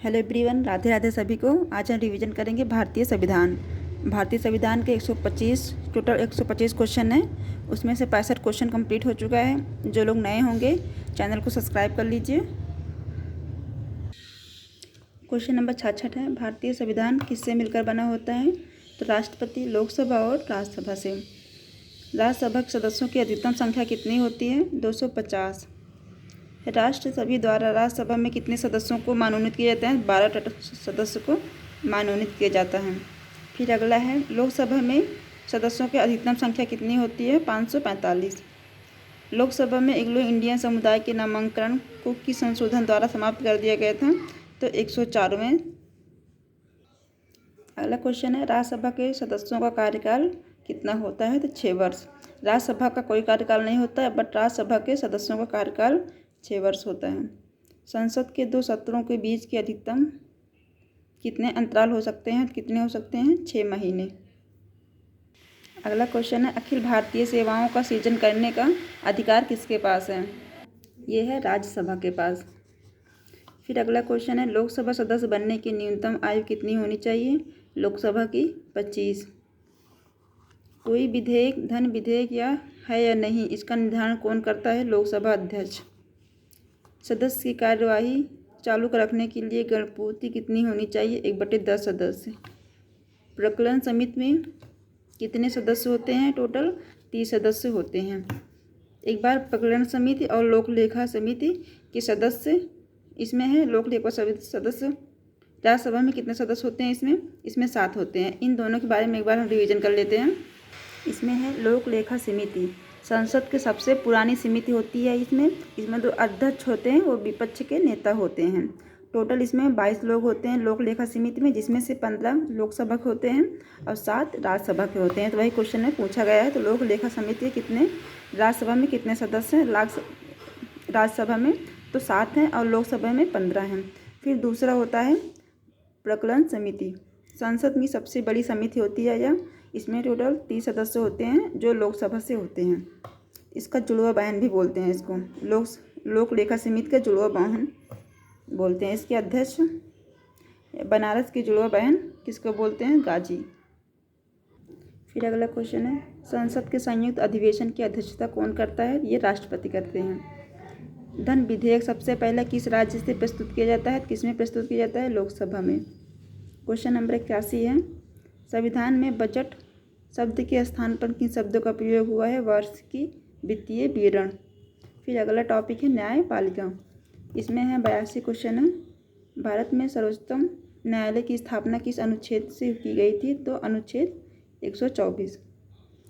Hello everyone, Radhe Radhe सभी को। आज हम रिवीजन करेंगे भारतीय संविधान। भारतीय संविधान के 125 टोटल 125 क्वेश्चन है। उसमें से 65 क्वेश्चन कंप्लीट हो चुका है। जो लोग नए होंगे चैनल को सब्सक्राइब कर लीजिए। क्वेश्चन नंबर 66 है, भारतीय संविधान किससे मिलकर बना होता है? तो राष्ट्रपति, लोकसभा और राज्यसभा से। राज्यसभा के सदस्यों की अधिकतम संख्या कितनी होती है? 250। राष्ट्रपति द्वारा राज्यसभा में कितने सदस्यों को मनोनीत किया जाता है? 12 टोटल सदस्य को मनोनीत किया जाता है। फिर अगला है, लोकसभा में सदस्यों की अधिकतम संख्या कितनी होती है? 545। लोकसभा में एंग्लो इंडियन समुदाय के नामांकन को किस संशोधन द्वारा समाप्त कर दिया गया था? तो 104वें। अगला क्वेश्चन है, राज्यसभा के सदस्यों का कार्यकाल कितना होता है? तो 6 वर्ष। राज्यसभा का कोई कार्यकाल नहीं होता है, बट राज्यसभा के सदस्यों का कार्यकाल 6 वर्ष होता है। संसद के 2 सत्रों के बीच के अधिकतम कितने अंतराल हो सकते हैं? कितने हो सकते हैं? 6 महीने। अगला क्वेश्चन है, अखिल भारतीय सेवाओं का सृजन करने का अधिकार किसके पास है? ये है राज्यसभा के पास। फिर अगला क्वेश्चन है, लोकसभा सदस्य बनने की न्यूनतम आयु कितनी होनी चाहिए? लोकसभा की 25। कोई विधेयक धन विधेयक या नहीं, इसका निर्धारण कौन करता है? लोकसभा अध्यक्ष। सदस्य की कार्यवाही चालू रखने के लिए गणपूर्ति कितनी होनी चाहिए? 1/10 सदस्य। प्रकलन समिति में कितने सदस्य होते हैं? टोटल 30 सदस्य होते हैं। एक बार प्रकलन समिति और लोक लेखा समिति के सदस्य इसमें है। लोक लेखा समिति सदस्य राज्यसभा में कितने सदस्य होते हैं? इसमें 7 होते हैं। इन दोनों के बारे में एक बार हम रिवीजन कर लेते हैं। इसमें है लोक लेखा समिति, संसद की सबसे पुरानी समिति होती है। इसमें 2 अध्यक्ष होते हैं, वो विपक्ष के नेता होते हैं। टोटल इसमें 22 लोग होते हैं लोक लेखा समिति में, जिसमें से 15 लोकसभा के होते हैं और 7 राज्यसभा के होते हैं। तो वही क्वेश्चन में पूछा गया है। तो लोक लेखा समिति कितने, राज्यसभा में कितने सदस्य हैं? राज्यसभा में तो 7 हैं और लोकसभा में 15 हैं। फिर दूसरा होता है प्रकलन समिति, संसद की सबसे बड़ी समिति होती है यह। इसमें टोटल 30 सदस्य होते हैं जो लोकसभा से होते हैं। इसका जुड़वा बहन भी बोलते हैं इसको, लोक लेखा समिति का जुड़वा बहन बोलते हैं। इसके अध्यक्ष बनारस की जुड़वा बहन किसको बोलते हैं? गाजी। फिर अगला क्वेश्चन है, संसद के संयुक्त अधिवेशन की अध्यक्षता कौन करता है? ये राष्ट्रपति करते हैं। धन विधेयक सबसे पहले किस राज्य से प्रस्तुत किया जाता है? किसमें प्रस्तुत किया जाता है? लोकसभा में। क्वेश्चन नंबर 81 है, संविधान में बजट शब्द के स्थान पर किन शब्दों का प्रयोग हुआ है? वर्ष की वित्तीय विवरण। फिर अगला टॉपिक है न्यायपालिका। इसमें है 82 क्वेश्चन है, भारत में सर्वोच्चतम न्यायालय की स्थापना किस अनुच्छेद से की गई थी? तो अनुच्छेद 124।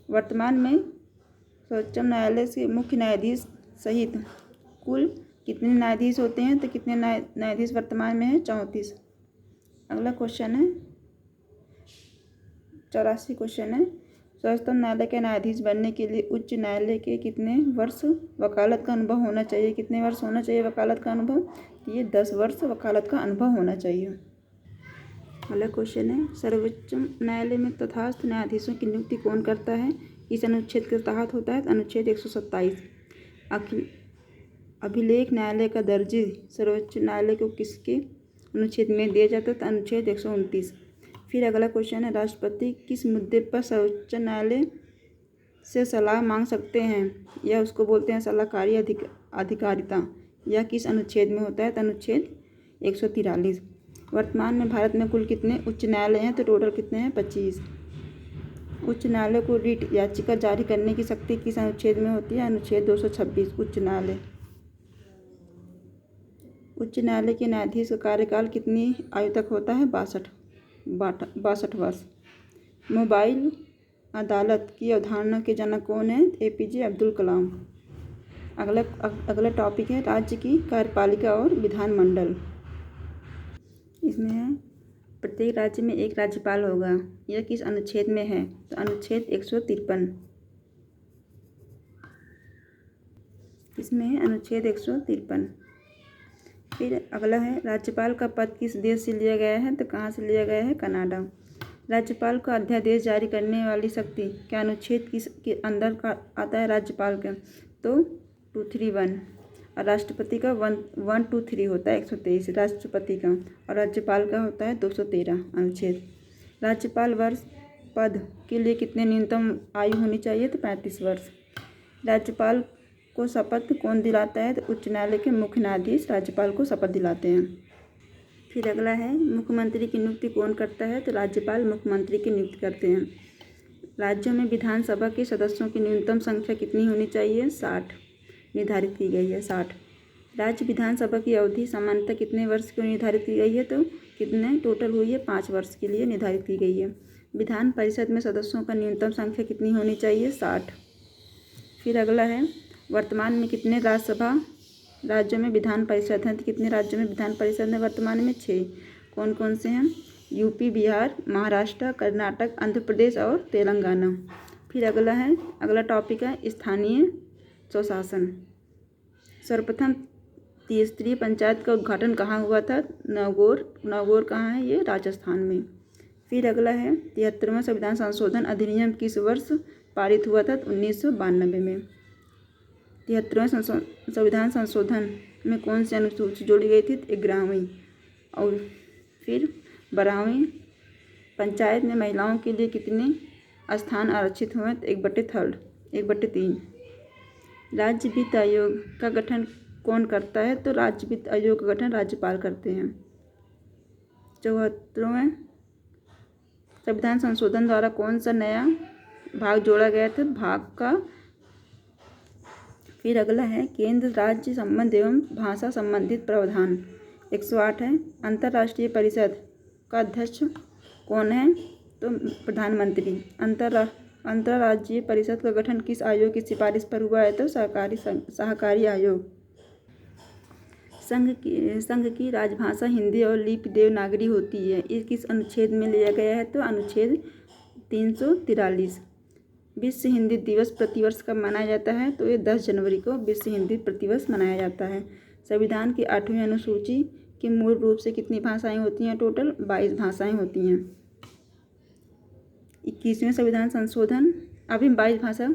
वर्तमान में सर्वोच्चतम न्यायालय के मुख्य न्यायाधीश सहित कुल कितने न्यायाधीश होते हैं? तो कितने न्यायाधीश वर्तमान में है? 34। अगला क्वेश्चन है 84 क्वेश्चन है, सर्वोच्चतम न्यायालय के न्यायाधीश बनने के लिए उच्च न्यायालय के कितने वर्ष वकालत का अनुभव होना चाहिए? कितने वर्ष होना चाहिए वकालत का अनुभव? तो ये 10 वर्ष वकालत का अनुभव होना चाहिए। अगला क्वेश्चन है, सर्वोच्च न्यायालय में तथास्थ न्यायाधीशों की नियुक्ति कौन करता है? इस अनुच्छेद के तहत होता है अनुच्छेद 127। अभिलेख न्यायालय का दर्जे सर्वोच्च न्यायालय को किसके अनुच्छेद में दिया जाता है? तो अनुच्छेद 129। फिर अगला क्वेश्चन है, राष्ट्रपति किस मुद्दे पर सर्वोच्च न्यायालय से सलाह मांग सकते हैं? या उसको बोलते हैं सलाहकारी अधिकारिता। यह किस अनुच्छेद में होता है? तो अनुच्छेद 143। वर्तमान में भारत में कुल कितने उच्च न्यायालय हैं? तो टोटल कितने हैं? 25। उच्च न्यायालय को रिट याचिका जारी करने की शक्ति किस अनुच्छेद में होती है? अनुच्छेद 226। उच्च न्यायालय के न्यायाधीश का कार्यकाल कितनी आयु तक होता है? 62 वर्ष। मोबाइल अदालत की अवधारणा के जनक कौन है? APJ अब्दुल कलाम। अगला टॉपिक है राज्य की कार्यपालिका और विधानमंडल। इसमें है प्रत्येक राज्य में एक राज्यपाल होगा। यह किस अनुच्छेद में है? तो अनुच्छेद 153। इसमें है अनुच्छेद 153। फिर अगला है, राज्यपाल का पद किस देश से लिया गया है? तो कहाँ से लिया गया है? कनाडा। राज्यपाल का अध्यादेश जारी करने वाली शक्ति क्या अनुच्छेद के अंदर का आता है राज्यपाल का? तो 231। और राष्ट्रपति का 123 होता है 123 राष्ट्रपति का, और राज्यपाल का होता है 213 अनुच्छेद। राज्यपाल वर्ष पद के लिए कितने न्यूनतम आयु होनी चाहिए? तो 35 वर्ष। राज्यपाल को शपथ कौन दिलाता है? तो उच्च न्यायालय के मुख्य न्यायाधीश राज्यपाल को शपथ दिलाते हैं। फिर अगला है मुख्यमंत्री की नियुक्ति कौन करता है? तो राज्यपाल मुख्यमंत्री की नियुक्ति करते हैं। राज्यों में विधानसभा के सदस्यों की न्यूनतम संख्या कितनी होनी चाहिए? 60 निर्धारित की गई है, 60। राज्य विधानसभा की अवधि सामान्यतः कितने वर्ष की निर्धारित की गई है? तो कितने टोटल हुई है? 5 वर्ष के लिए निर्धारित की गई है। विधान परिषद में सदस्यों का न्यूनतम संख्या कितनी होनी चाहिए? 60। फिर अगला है वर्तमान में कितने राज्यों में विधान परिषद हैं? तो कितने राज्यों में विधान परिषद हैं वर्तमान में? 6। कौन कौन से हैं? यूपी, बिहार, महाराष्ट्र, कर्नाटक, आंध्र प्रदेश और तेलंगाना। फिर अगला टॉपिक है स्थानीय स्वशासन। सर्वप्रथम त्रिस्तरीय पंचायत का उद्घाटन कहाँ हुआ था? नागौर कहाँ है? ये राजस्थान में। फिर अगला है 73वां संविधान संशोधन अधिनियम किस वर्ष पारित हुआ था? 1992 में। 73वां संविधान संशोधन में कौन सी अनुसूची जोड़ी गई थी? 11वीं। और फिर 12वीं पंचायत में महिलाओं के लिए कितने स्थान आरक्षित हुए? 1/3। राज्य वित्त आयोग का गठन कौन करता है? तो राज्य वित्त आयोग का गठन राज्यपाल करते हैं। 74वें संविधान संशोधन द्वारा कौन सा नया भाग जोड़ा गया था? भाग का। फिर अगला है केंद्र राज्य संबंध एवं भाषा संबंधित प्रावधान। 108 है अंतर्राष्ट्रीय परिषद का अध्यक्ष कौन है? तो प्रधानमंत्री। अंतर्राज्यीय परिषद का गठन किस आयोग की सिफारिश पर हुआ है? तो सहकारी आयोग। संघ की राजभाषा हिंदी और लिपि देवनागरी होती है। ये किस अनुच्छेद में लिया गया है? तो अनुच्छेद 343। विश्व हिंदी दिवस प्रतिवर्ष कब मनाया जाता है? तो ये 10 जनवरी को विश्व हिंदी प्रतिवर्ष मनाया जाता है। संविधान की 8वीं अनुसूची की मूल रूप से कितनी भाषाएं होती हैं? टोटल 22 भाषाएं होती हैं। 21वें संविधान संशोधन, अभी 22 भाषा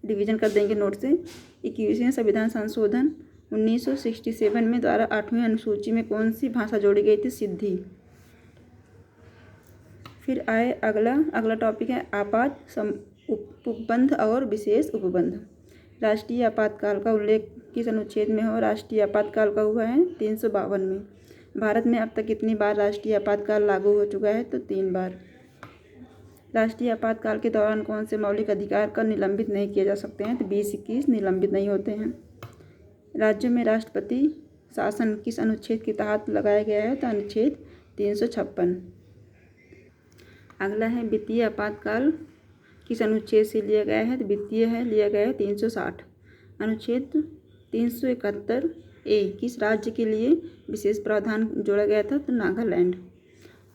रिवीजन कर देंगे नोट से। 21वें संविधान संशोधन 1967 में द्वारा 8वीं अनुसूची में कौन सी भाषा जोड़ी गई थी? सिंधी। फिर अगला टॉपिक है आपात उपबंध और विशेष उपबंध। राष्ट्रीय आपातकाल का उल्लेख किस अनुच्छेद में हो? राष्ट्रीय आपातकाल का हुआ है 352 में। भारत में अब तक कितनी बार राष्ट्रीय आपातकाल लागू हो चुका है? तो 3 बार। राष्ट्रीय आपातकाल के दौरान कौन से मौलिक अधिकार का निलंबित नहीं किए जा सकते हैं? तो 20-21 निलंबित नहीं होते हैं। राज्यों में राष्ट्रपति शासन किस अनुच्छेद के तहत लगाया गया है? तो अनुच्छेद 356। अगला है वित्तीय आपातकाल किस अनुच्छेद से लिया गया है? तो वित्तीय है लिया गया है 360। अनुच्छेद 371A किस राज्य के लिए विशेष प्रावधान जोड़ा गया था? तो नागालैंड।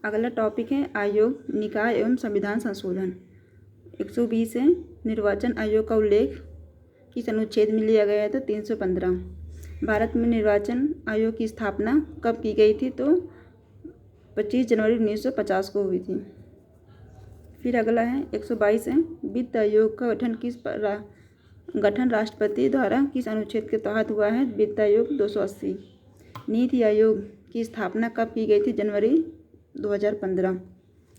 अगला टॉपिक है आयोग, निकाय एवं संविधान संशोधन। 120 है निर्वाचन आयोग का उल्लेख किस अनुच्छेद में लिया गया है? तो 315। भारत में निर्वाचन आयोग की स्थापना कब की गई थी? तो 25 जनवरी 1950 को हुई थी। फिर अगला है 122 है वित्त आयोग का गठन राष्ट्रपति द्वारा किस अनुच्छेद के तहत हुआ है? वित्त आयोग 280। नीति आयोग की स्थापना कब की गई थी? जनवरी 2015।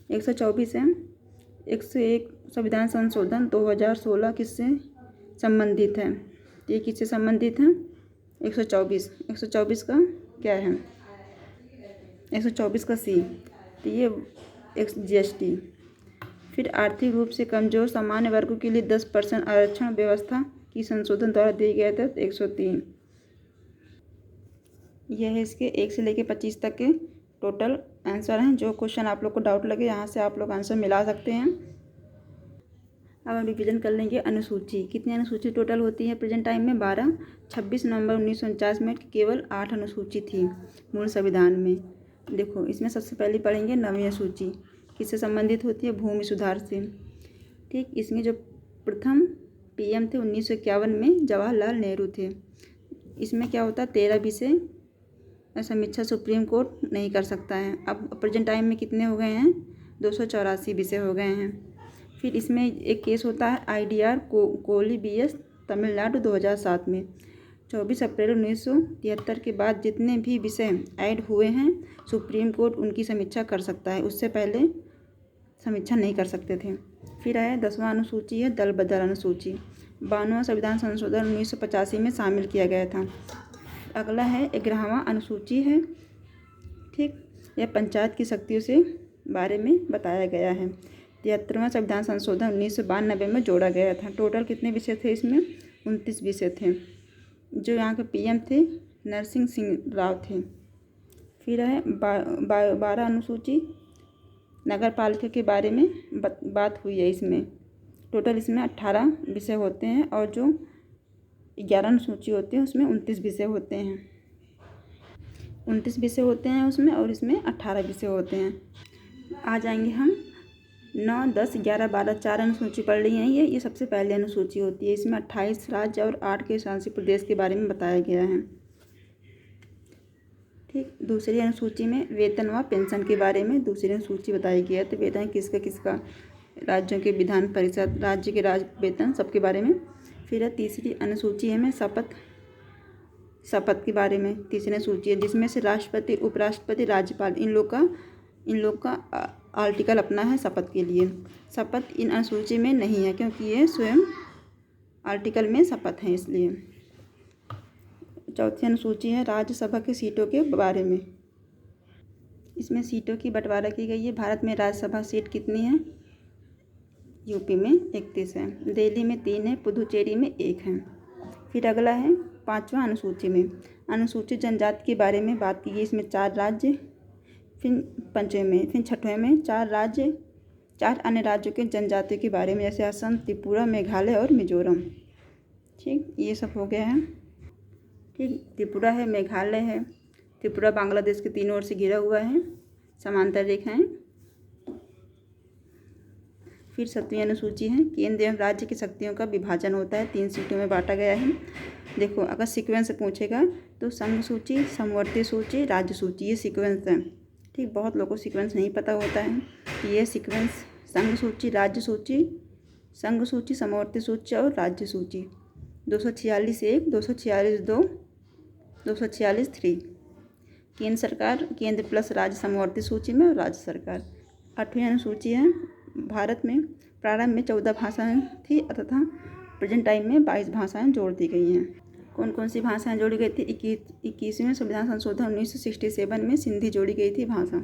124 है 101 संविधान संशोधन 2016 किससे संबंधित है? ये किससे संबंधित है? 124 का क्या है? 124 का सी, तो ये GST। फिर आर्थिक रूप से कमजोर सामान्य वर्गों के लिए 10% आरक्षण व्यवस्था की संशोधन द्वारा दिया गया था 103। यह है इसके 1 से लेकर 25 तक के टोटल आंसर हैं। जो क्वेश्चन आप लोग को डाउट लगे यहाँ से आप लोग आंसर मिला सकते हैं। अब हम रिवीजन कर लेंगे अनुसूची। कितनी अनुसूची टोटल होती है प्रेजेंट टाइम में? 12। 26 नवंबर 1949 में केवल 8 अनुसूची थी मूल संविधान में। देखो इसमें सबसे पहले पढ़ेंगे 9वीं अनुसूची किससे संबंधित होती है? भूमि सुधार से। ठीक, इसमें जो प्रथम PM थे 1951 में जवाहरलाल नेहरू थे। इसमें क्या होता है 13 विषय समीक्षा सुप्रीम कोर्ट नहीं कर सकता है। अब प्रेजेंट टाइम में कितने हो गए हैं? 284 विषय हो गए हैं। फिर इसमें एक केस होता है IDR कोली BS तमिलनाडु 2007 में। 24 अप्रैल 1973 के बाद जितने भी विषय ऐड हुए हैं सुप्रीम कोर्ट उनकी समीक्षा कर सकता है, उससे पहले समीक्षा नहीं कर सकते थे। फिर आया 10वां अनुसूची है दल बदल अनुसूची। 92वां संविधान संशोधन 1985 में शामिल किया गया था। अगला है 11वां अनुसूची है, ठीक, यह पंचायत की शक्तियों से बारे में बताया गया है। 73वां संविधान संशोधन 1992 में जोड़ा गया था। टोटल कितने विषय थे इसमें? 29 विषय थे। जो यहाँ के पीएम थे नरसिंह सिंह राव थे। फिर है 12 अनुसूची नगर पालिका के बारे में बात हुई है इसमें। टोटल इसमें 18 विषय होते हैं और जो 11 अनुसूची होती है उसमें 29 विषय होते हैं। 29 विषय होते हैं उसमें और इसमें 18 विषय होते हैं। आ जाएंगे हम 9, 10, 11, 12 4 अनुसूची पढ़ रही हैं। ये सबसे पहले अनुसूची होती है। इसमें 28 राज्य और 8 के शासित प्रदेश के बारे में बताया गया है, ठीक। दूसरी अनुसूची में वेतन व पेंशन के बारे में दूसरी अनुसूची बताई गई है। तो वेतन किसका राज्यों के विधान परिषद, राज्य के राज्य वेतन सबके बारे में। फिर है तीसरी अनुसूची है में शपथ के बारे में तीसरी अनुसूची है, जिसमें से राष्ट्रपति, उपराष्ट्रपति, राज्यपाल इन लोग का आर्टिकल अपना है शपथ के लिए। शपथ इन अनुसूची में नहीं है क्योंकि ये स्वयं आर्टिकल में शपथ है, इसलिए। चौथी अनुसूची है राज्यसभा की सीटों के बारे में। इसमें सीटों की बंटवारा की गई है। भारत में राज्यसभा सीट कितनी है? यूपी में 31 है, दिल्ली में 3 है, पुदुचेरी में 1 है। फिर अगला है 5वां अनुसूची में अनुसूचित जनजाति के बारे में बात की गई। इसमें 4 राज्य, फिर 5वें में, फिर 6वें में 4 राज्य, 4 अन्य राज्यों के जनजातियों के बारे में, जैसे असम, त्रिपुरा, मेघालय और मिजोरम, ठीक। ये सब हो गया है, ठीक। त्रिपुरा है, मेघालय है। त्रिपुरा बांग्लादेश के तीनों ओर से घिरा हुआ है, समांतर रेखाएं। फिर 7वीं अनुसूची है केंद्र एवं राज्य की शक्तियों का विभाजन होता है, 3 सीटों में बांटा गया है। देखो अगर सीक्वेंस से पूछेगा तो संघ सूची, समवर्ती सूची, राज्य सूची, ये सीक्वेंस है, ठीक। बहुत लोगों को सीक्वेंस नहीं पता होता है कि ये सीक्वेंस संघ सूची, राज्य सूची, संघ सूची, समवर्ती सूची और राज्य सूची। 246(1), 246(2), 246(3) केंद्र सरकार, केंद्र प्लस राज्य समवर्ती सूची में और राज्य सरकार। 8वीं अनुसूची है भारत में प्रारंभ में 14 भाषाएं थी तथा प्रेजेंट टाइम में 22 भाषाएं जोड़ दी गई हैं। कौन कौन सी भाषाएं जोड़ी गई थी? 21वें संविधान संशोधन 1967 में सिंधी जोड़ी गई थी भाषा।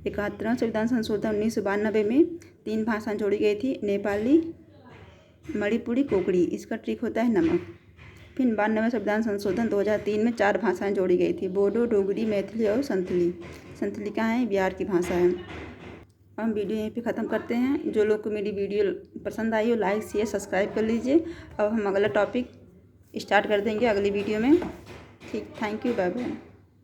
71वां संविधान संशोधन 1992 में 3 भाषाएं जोड़ी गई थी, नेपाली, मणिपुरी, कोंकणी। इसका ट्रिक होता है नमक। फिर 92वें संविधान संशोधन 2003 में 4 भाषाएं जोड़ी गई थी, बोडो, डोगरी, मैथिली और संथली। संथली कहाँ है? बिहार की भाषा है। अब हम वीडियो यहीं पे ख़त्म करते हैं। जो लोग को मेरी वीडियो पसंद आई हो लाइक शेयर सब्सक्राइब कर लीजिए। अब हम अगला टॉपिक स्टार्ट कर देंगे अगली वीडियो में, ठीक। Thank you, bye bye.